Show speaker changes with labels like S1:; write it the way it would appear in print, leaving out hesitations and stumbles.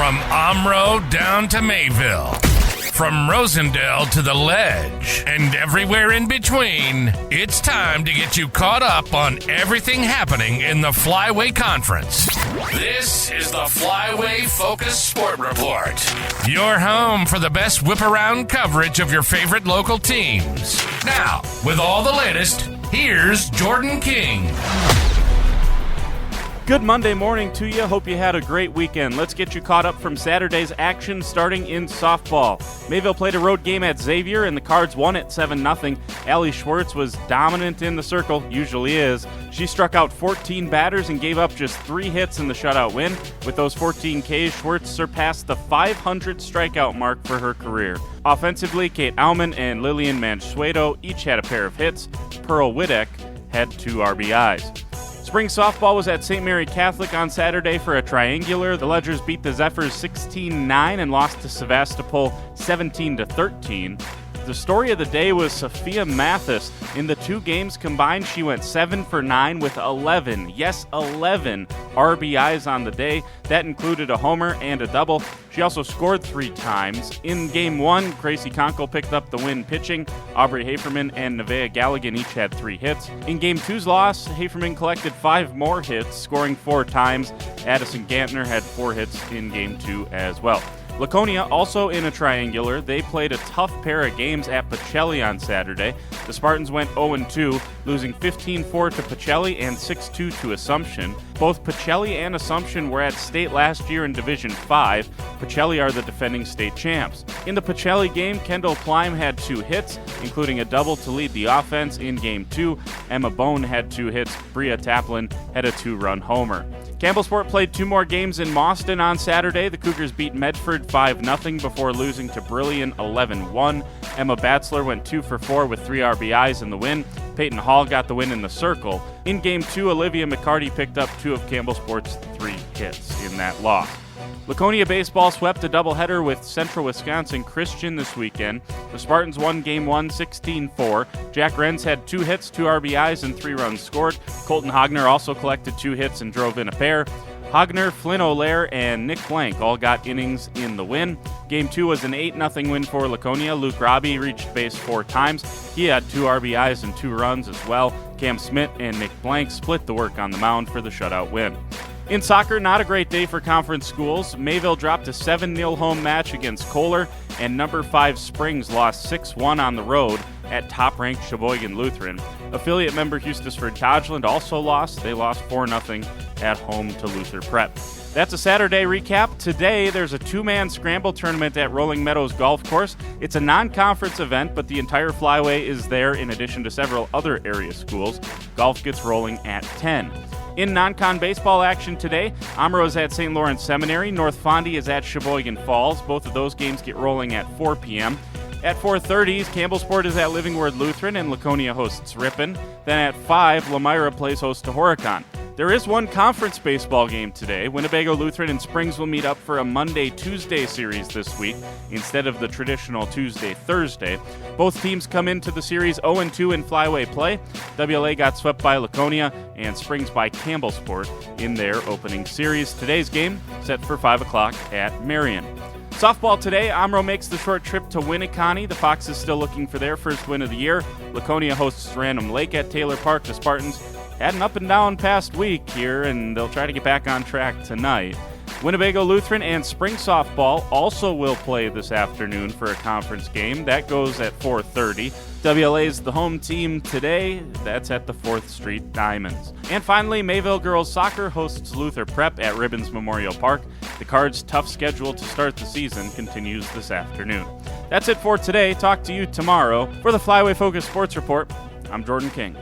S1: From Omro down to Mayville, from Rosendale to the Ledge, and everywhere in between, it's time to get you caught up on everything happening in the Flyway Conference. This is the Flyway Focus Sport Report, your home for the best whip-around coverage of your favorite local teams. Now, with all the latest, here's Jordan King.
S2: Good Monday morning to you. Hope you had a great weekend. Let's get you caught up from Saturday's action starting in softball. Mayville played a road game at Xavier and the Cards won at 7-0. Allie Schwartz was dominant in the circle, usually is. She struck out 14 batters and gave up just 3 hits in the shutout win. With those 14 Ks, Schwartz surpassed the 500 strikeout mark for her career. Offensively, Kate Aumann and Lillian Mansueto each had a pair of hits. Pearl Wideck had 2 RBIs. Spring softball was at St. Mary Catholic on Saturday for a triangular. The Ledgers beat the Zephyrs 16-9 and lost to Sevastopol 17-13. The story of the day was Sophia Mathis. In the 2 games combined, she went 7 for 9 with 11 RBIs on the day. That included a homer and a double. She also scored 3 times. In Game 1, Gracie Conkle picked up the win pitching. Aubrey Haferman and Nevaeh Galligan each had 3 hits. In Game 2's loss, Haferman collected 5 more hits, scoring 4 times. Addison Gantner had 4 hits in Game 2 as well. Laconia also in a triangular. They played a tough pair of games at Pacelli on Saturday. The Spartans went 0-2, losing 15-4 to Pacelli and 6-2 to Assumption. Both Pacelli and Assumption were at state last year in Division 5. Pacelli are the defending state champs. In the Pacelli game, Kendall Kleim had 2 hits, including a double to lead the offense in Game 2. Emma Bone had 2 hits. Bria Taplin had a 2-run homer. Campbellsport played 2 more games in Mauston on Saturday. The Cougars beat Medford 5-0 before losing to Brilliant 11-1. Emma Batzler went 2 for 4 with 3 RBIs in the win. Peyton Hall got the win in the circle. In Game 2, Olivia McCarty picked up 2 of Campbellsport's 3 hits in that loss. Laconia baseball swept a doubleheader with Central Wisconsin Christian this weekend. The Spartans won Game 1 16-4. Jack Renz had 2 hits, 2 RBIs, and 3 runs scored. Colton Hogner also collected 2 hits and drove in a pair. Hogner, Flynn O'Lair, and Nick Blank all got innings in the win. Game 2 was an 8-0 win for Laconia. Luke Robbie reached base 4 times. He had 2 RBIs and 2 runs as well. Cam Smith and Nick Blank split the work on the mound for the shutout win. In soccer, not a great day for conference schools. Mayville dropped a 7-0 home match against Kohler, and number 5 Springs lost 6-1 on the road at top-ranked Sheboygan Lutheran. Affiliate member Hustisford Kodgeland also lost. They lost 4-0 at home to Luther Prep. That's a Saturday recap. Today, there's a 2-man scramble tournament at Rolling Meadows Golf Course. It's a non-conference event, but the entire Flyway is there in addition to several other area schools. Golf gets rolling at 10. In non-con baseball action today, Omro is at St. Lawrence Seminary. North Fondy is at Sheboygan Falls. Both of those games get rolling at 4 p.m. At 4:30, Campbellsport is at Living Word Lutheran and Laconia hosts Ripon. Then at 5, Lemira plays host to Horicon. There is one conference baseball game today. Winnebago Lutheran and Springs will meet up for a Monday-Tuesday series this week instead of the traditional Tuesday-Thursday. Both teams come into the series 0-2 in Flyway play. WLA got swept by Laconia and Springs by Campbellsport in their opening series. Today's game set for 5 o'clock at Marion. Softball today, Omro makes the short trip to Winneconne. The Foxes still looking for their first win of the year. Laconia hosts Random Lake at Taylor Park. The Spartans had an up-and-down past week here, and they'll try to get back on track tonight. Winnebago Lutheran and Spring Softball also will play this afternoon for a conference game. That goes at 4:30. WLA is the home team today. That's at the 4th Street Diamonds. And finally, Mayville Girls Soccer hosts Luther Prep at Ribbons Memorial Park. The Cards' tough schedule to start the season continues this afternoon. That's it for today. Talk to you tomorrow. For the Flyway Focus Sports Report, I'm Jordan King.